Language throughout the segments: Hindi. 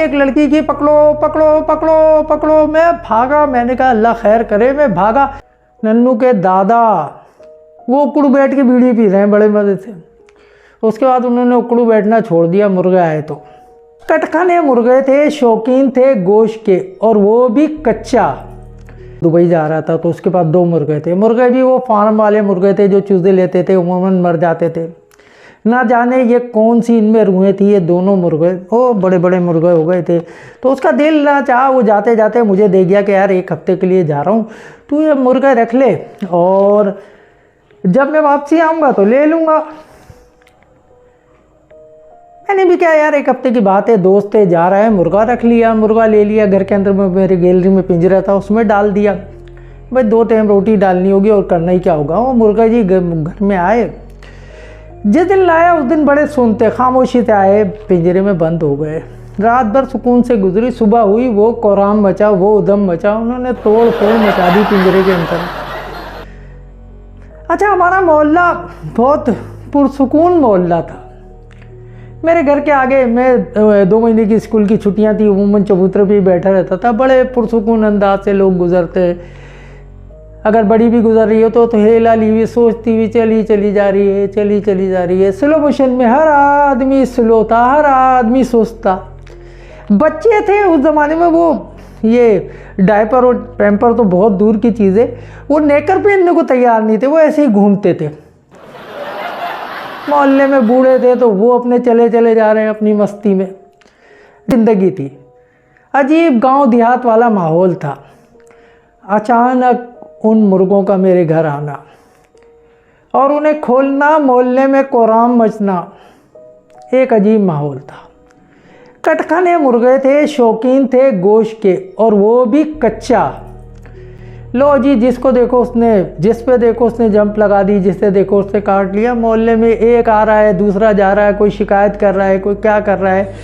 एक लड़की की पकड़ो पकड़ो पकड़ो पकड़ो। मैं भागा, मैंने कहा अल्लाह खैर करे, मैं भागा। नन्नू के दादा वो उकड़ू बैठ के बीड़ी पी रहे हैं बड़े मज़े से। उसके बाद उन्होंने उकड़ू बैठना छोड़ दिया, मुर्गे आए तो कटखाने मुर्गे थे, शौकीन थे गोश्त के, और वो भी कच्चा। दुबई जा रहा था तो उसके पास 2 मुर्गे थे। मुर्गे भी वो फार्म वाले मुर्गे थे जो चूजे लेते थे, उमूमन मर जाते थे। ना जाने ये कौन सी इनमें रूहें थी, ये दोनों मुर्गे वो बड़े बड़े मुर्गे हो गए थे। तो उसका दिल ना चाहा, वो जाते जाते मुझे दे गया कि यार 1 हफ्ते के लिए जा रहा हूँ, तू ये मुर्गे रख ले और जब मैं वापसी आऊँगा तो ले लूँगा। मैंने भी क्या यार 1 हफ्ते की बात है, दोस्त है जा रहा है, मुर्गा रख लिया, मुर्गा ले लिया। घर के अंदर में मेरी गैलरी में पिंजरा था, उसमें डाल दिया। भाई 2 टाइम रोटी डालनी होगी और करना ही क्या होगा। वो मुर्गा जी घर में आए, जिस दिन लाया उस दिन बड़े सुनते खामोशी से आए, पिंजरे में बंद हो गए। रात भर सुकून से गुजरी, सुबह हुई वो कोराम मचा, वो उदम मचा, उन्होंने तोड़ फोड़ मचा दी पिंजरे के अंदर। अच्छा, हमारा मोहल्ला बहुत पुरसुकून मोहल्ला था। मेरे घर के आगे, मैं 2 महीने की स्कूल की छुट्टियां थी, उमूमन चबूतरे पे बैठा रहता था। बड़े पुरसुकून अंदाज से लोग गुजरते। अगर बड़ी भी गुजर रही हो तो हेला ली हुई सोचती हुई चली जा रही है, चली जा रही है। स्लो मोशन में हर आदमी स्लो था, हर आदमी सुस्त था। बच्चे थे उस ज़माने में, वो ये डायपर और पैम्पर तो बहुत दूर की चीज़ है, वो नेकर पहनने को तैयार नहीं थे, वो ऐसे ही घूमते थे। मोहल्ले में बूढ़े थे तो वो अपने चले जा रहे हैं अपनी मस्ती में। जिंदगी थी, अजीब गांव देहात वाला माहौल था। अचानक उन मुर्गों का मेरे घर आना और उन्हें खोलना, मोहल्ले में कोराम मचना, एक अजीब माहौल था। कटखाने मुर्गे थे, शौकीन थे गोश्त के, और वो भी कच्चा। लो जी, जिसको देखो उसने, जिस पे देखो उसने जंप लगा दी, जिससे देखो उससे काट लिया। मोहल्ले में एक आ रहा है, दूसरा जा रहा है, कोई शिकायत कर रहा है, कोई क्या कर रहा है।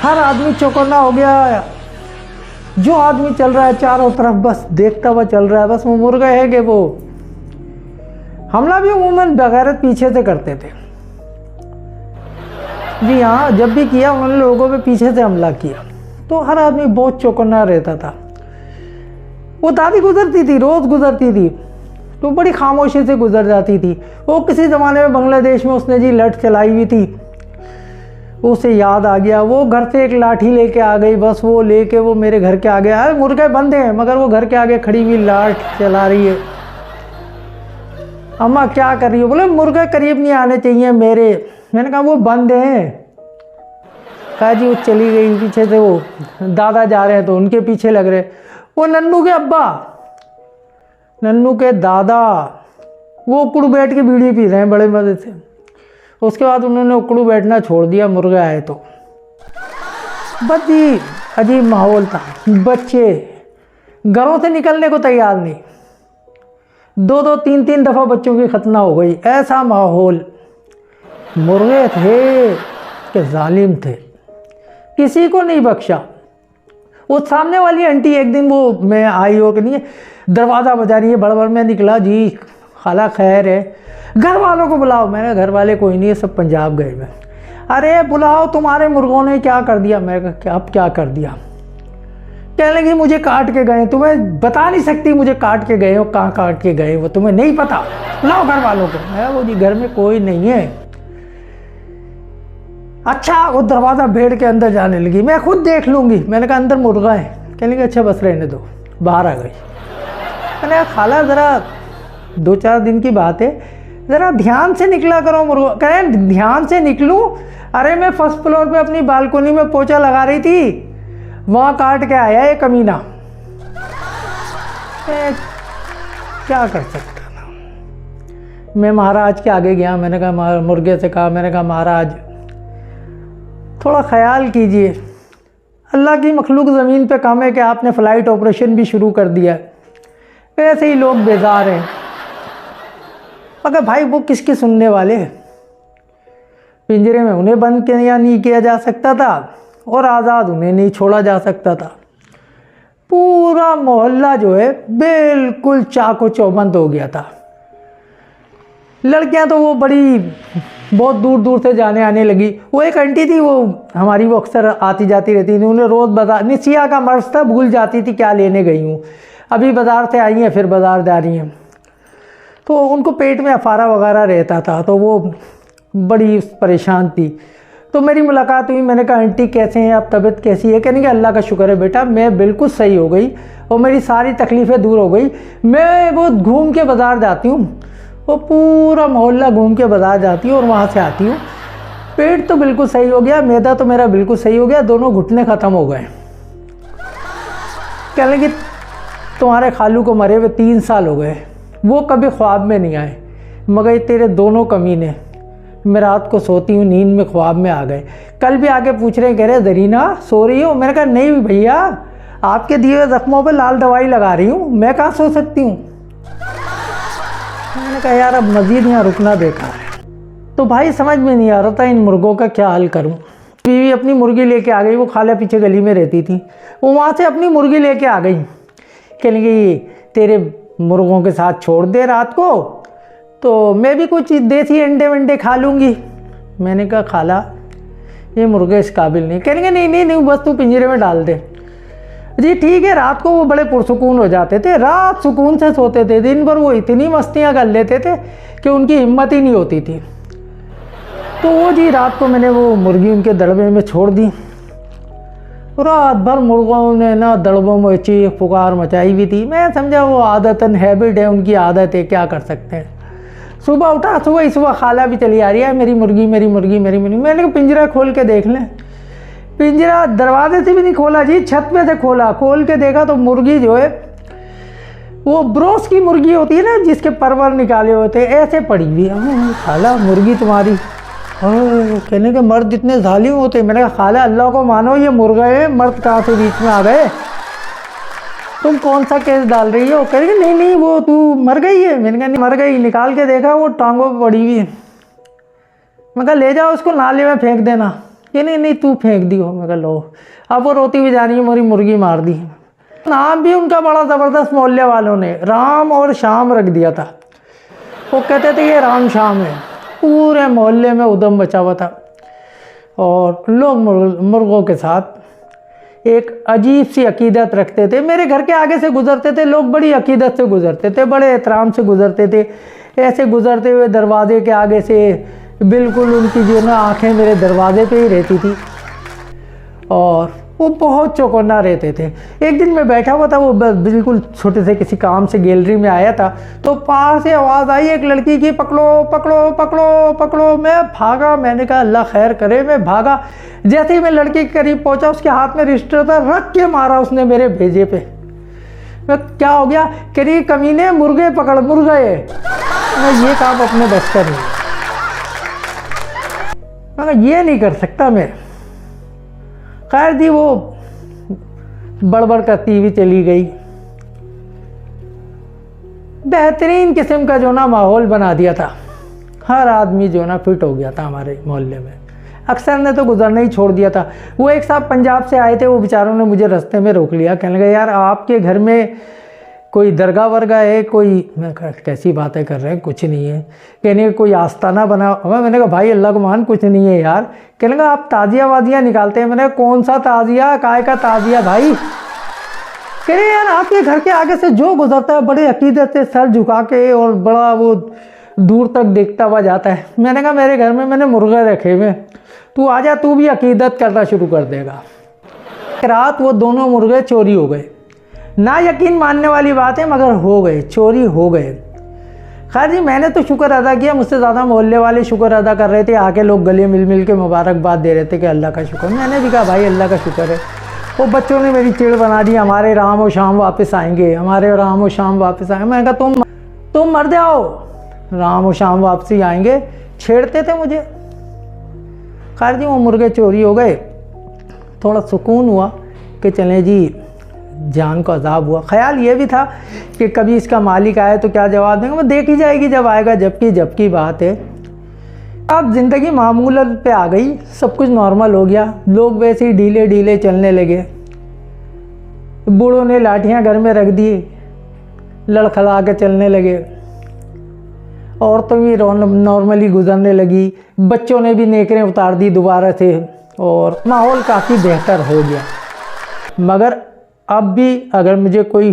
हर आदमी चौकन्ना हो गया। जो आदमी चल रहा है चारों तरफ बस देखता हुआ चल रहा है, बस वो मुर्गे है कि वो हमला भी उमूमन बगैरत पीछे से करते थे। जी हाँ, जब भी किया उन्होंने लोगों पे पीछे से हमला किया, तो हर आदमी बहुत चौकन्ना रहता था। वो दादी गुजरती थी, रोज़ गुजरती थी, तो बड़ी खामोशी से गुजर जाती थी। वो किसी ज़माने में बांग्लादेश में उसने जी लठ चलाई हुई थी, उसे याद आ गया। वो घर से एक लाठी लेके आ गई, बस वो लेके वो मेरे घर के आगे आए। मुर्गे बंद हैं मगर वो घर के आगे खड़ी हुई लाठ चला रही है। अम्मा क्या कर रही हो? बोले मुर्गे करीब नहीं आने चाहिए मेरे। मैंने कहा वो बंद हैं। कहा जी वो चली गई पीछे से, वो दादा जा रहे हैं तो उनके पीछे लग रहे। वो नन्नू के अब्बा, नन्नू के दादा वो उकड़ू बैठ के बीड़ी पी रहे हैं बड़े मज़े से। उसके बाद उन्होंने उकड़ू बैठना छोड़ दिया, मुर्गे आए तो। बस जी अजीब माहौल था। बच्चे घरों से निकलने को तैयार नहीं, 2-2 3-3 दफ़ा बच्चों की खतना हो गई, ऐसा माहौल। मुर्गे थे कि जालिम थे, किसी को नहीं बख्शा। वो सामने वाली आंटी एक दिन, वो मैं आई हो कि नहीं, दरवाज़ा बजा रही है, बड़बड़ में निकला, जी खाला खैर है, घर वालों को बुलाओ। मैंने घर वाले कोई नहीं है, सब पंजाब गए मैं। अरे बुलाओ, तुम्हारे मुर्गों ने क्या कर दिया? मैं कहा अब क्या कर दिया? कहने लगी मुझे काट के गए। तुम्हें बता नहीं सकती मुझे काट के गए हो, कहाँ काट के गए वो तुम्हें नहीं पता, बुलाओ घर वालों को। मैं वो जी घर में कोई नहीं है। अच्छा, वो दरवाज़ा भेड़ के अंदर जाने लगी, मैं खुद देख लूँगी। मैंने कहा अंदर मुर्गा है। कहने लगी अच्छा बस रहने दो, बाहर आ गई। मैंने कहा खाला ज़रा 2-4 दिन की बात है, ज़रा ध्यान से निकला करो मुर्गा। कह रहे ध्यान से निकलूं? अरे मैं फर्स्ट फ्लोर पे अपनी बालकोनी में पोछा लगा रही थी, वहाँ काट के आया ये कमीना। क्या कर सकता था मैं? महाराज के आगे गया, मैंने कहा मुर्गे से कहा, मैंने कहा महाराज थोड़ा ख्याल कीजिए, अल्लाह की मखलूक ज़मीन पे कम है कि आपने फ़्लाइट ऑपरेशन भी शुरू कर दिया है, वैसे ही लोग बेजार हैं। मगर भाई वो किसके सुनने वाले? पिंजरे में उन्हें बंद किया नहीं किया जा सकता था और आज़ाद उन्हें नहीं छोड़ा जा सकता था। पूरा मोहल्ला जो है बिल्कुल चाको चौबंद हो गया था। लड़कियां तो वो बड़ी बहुत दूर दूर से जाने आने लगी। वो एक आंटी थी, वो हमारी, वो अक्सर आती जाती रहती थी। उन्हें रोज़ बाजार, निसिया का मर्ज था, भूल जाती थी क्या लेने गई हूँ, अभी बाज़ार से आई हैं फिर बाज़ार जा रही हैं। तो उनको पेट में अफारा वगैरह रहता था, तो वो बड़ी परेशान थी। तो मेरी मुलाकात हुई, मैंने कहा आंटी कैसे हैं आप, तबीयत कैसी है? कहने कि अल्लाह का शुक्र है बेटा, मैं बिल्कुल सही हो गई और मेरी सारी तकलीफ़ें दूर हो गई। मैं वो घूम के बाज़ार जाती हूँ, वो पूरा मोहल्ला घूम के बाज़ार जाती हूँ और वहाँ से आती हूँ, पेट तो बिल्कुल सही हो गया, मैदा तो मेरा बिल्कुल सही हो गया, दोनों घुटने ख़त्म हो गए। कहने कि तुम्हारे खालू को मरे हुए 3 साल हो गए, वो कभी ख्वाब में नहीं आए, मगर तेरे दोनों कमीने, मैं रात को सोती हूँ, नींद में ख्वाब में आ गए। कल भी आके पूछ रहे, कह रहे जरीना सो रही हो? मैंने कहा नहीं भैया, आपके दिए हुए ज़ख्मों पे लाल दवाई लगा रही हूँ, मैं कहाँ सो सकती हूँ। मैंने कहा यार अब मज़ीद यहाँ रुकना बेकार है। तो भाई समझ में नहीं आ रहा था इन मुर्गों का क्या हल करूँ। बीवी अपनी मुर्गी लेके आ गई, वो खाला पीछे गली में रहती थी, वो वहाँ से अपनी मुर्गी लेके आ गई। कहने लगी तेरे मुर्गों के साथ छोड़ दे रात को, तो मैं भी कुछ देसी अंडे वंडे खा लूँगी। मैंने कहा खाला ये मुर्गे इस काबिल नहीं। कहने नहीं नहीं नहीं, बस तू पिंजरे में डाल दे। जी ठीक है। रात को वो बड़े पुरसुकून हो जाते थे, रात सुकून से सोते थे, दिन भर वो इतनी मस्तियाँ कर लेते थे कि उनकी हिम्मत ही नहीं होती थी। तो वो जी रात को मैंने वो मुर्गी उनके दड़बे में छोड़ दी। रात भर मुर्गों ने ना दड़बों में चीख पुकार मचाई हुई थी। मैं समझा वो आदतन हैबिट है, उनकी आदत है, क्या कर सकते हैं। सुबह उठा, सुबह खाला भी चली आ रही है, मेरी मुर्गी मेरी मुर्गी मेरी मुर्गी। मैंने कहा पिंजरा खोल के देख लें। पिंजरा दरवाजे से भी नहीं खोला जी, छत पे से खोला। खोल के देखा तो मुर्गी जो है वो ब्रोस की मुर्गी होती है ना, जिसके परवर निकाले होते हैं, ऐसे पड़ी हुई। खाला मुर्गी तुम्हारी? कहने के मर्द इतने जालिम होते। मैंने कहा खाला अल्लाह को मानो, ये मुर्गा है, मर्द कहाँ से बीच में आ गए, तुम कौन सा केस डाल रही हो? कह रही नहीं नहीं वो तू मर गई है। मैंने कहा नहीं मर गई। निकाल के देखा वो टांगों पर पड़ी हुई है। मैं कहा ले जाओ उसको नाले में फेंक देना। कि नहीं नहीं तू फेंक दी हो। मैं कहा लो। अब वो रोती हुई जा रही है, मेरी मुर्गी मार दी। नाम भी उनका बड़ा ज़बरदस्त, मोहल्ले वालों ने राम और शाम रख दिया था। वो कहते थे ये राम शाम है। पूरे मोहल्ले में उधम मचा हुआ था और लोग मुर्गों के साथ एक अजीब सी अकीदत रखते थे। मेरे घर के आगे से गुजरते थे लोग, बड़ी अकीदत से गुजरते थे, बड़े एहतराम से गुजरते थे। ऐसे गुजरते हुए दरवाजे के आगे से बिल्कुल उनकी जो ना आँखें मेरे दरवाजे पे ही रहती थी और वो बहुत चौकन्ना रहते थे। एक दिन मैं बैठा हुआ था, वो बिल्कुल छोटे से किसी काम से गैलरी में आया था, तो पार से आवाज़ आई एक लड़की की, पकड़ो पकड़ो पकड़ो पकड़ो। मैं भागा। मैंने कहा अल्लाह खैर करे। मैं भागा। जैसे ही मैं लड़के के करीब पहुंचा, उसके हाथ में रजिस्टर था, रख के मारा उसने मेरे भेजे पे। मैं क्या हो गया? कह रही कमीने मुर्गे पकड़, मुर्गे। मैं ये काम अपने बस का नहीं, मैं ये नहीं कर सकता मैं। खैर दी वो बड़बड़ करती हुई चली गई। बेहतरीन किस्म का जो ना माहौल बना दिया था, हर आदमी जो ना फिट हो गया था हमारे मोहल्ले में। अक्सर ने तो गुजरना ही छोड़ दिया था। वो एक साहब पंजाब से आए थे, वो बेचारों ने मुझे रास्ते में रोक लिया। कहने लगे यार आपके घर में कोई दरगाह वर्गा है कोई? मैं कहा कैसी बातें कर रहे हैं, कुछ नहीं है। कहने कोई आस्ताना बना हुआ? मैंने कहा भाई अल्लाह को मान कुछ नहीं है यार। कहने लगा आप ताजिया वाजिया निकालते हैं? मैंने कहा कौन सा ताजिया, काय का ताजिया भाई? कह रहे यार आपके घर के आगे से जो गुजरता है बड़े अकीदत से सर झुका के और बड़ा वो दूर तक देखता हुआ जाता है। मैंने कहा मेरे घर में मैंने मुर्गे रखे हुए, तू आ जा, तू भी अकीदत करना शुरू कर देगा। रात वो दोनों मुर्गे चोरी हो गए। ना यकीन मानने वाली बात है, मगर हो गए, चोरी हो गए। खैर जी मैंने तो शुक्र अदा किया, मुझसे ज़्यादा मोहल्ले वाले शुक्र अदा कर रहे थे। आके लोग गले मिल मिल के मुबारकबाद दे रहे थे कि अल्लाह का शुक्र। मैंने भी कहा भाई अल्लाह का शुक्र है। वो बच्चों ने मेरी चिड़ बना दी, हमारे राम और शाम वापस आएंगे, हमारे राम और शाम वापस आएंगे। मैंने कहा तुम मर जाओ, राम और शाम वापसी आएंगे। छेड़ते थे मुझे। खैर जी वो मुर्गे चोरी हो गए। थोड़ा सुकून हुआ कि चलें जी जान को अजाब हुआ। ख्याल ये भी था कि कभी इसका मालिक आए तो क्या जवाब देंगे, वो देखी जाएगी जब आएगा, जबकि बात है। अब ज़िंदगी मामूल पे आ गई, सब कुछ नॉर्मल हो गया। लोग वैसे ही ढीले ढीले चलने लगे। बूढ़ों ने लाठियाँ घर में रख दी, लड़खड़ा के चलने लगे। औरतें भी नॉर्मली गुजरने लगी, बच्चों ने भी नेकरें उतार दी दोबारा से और माहौल काफ़ी बेहतर हो गया। मगर अब भी अगर मुझे कोई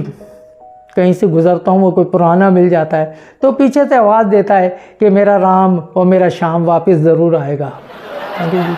कहीं से गुज़रता हूँ, वो कोई पुराना मिल जाता है तो पीछे से आवाज़ देता है कि मेरा राम और मेरा श्याम वापस ज़रूर आएगा। Thank you ji.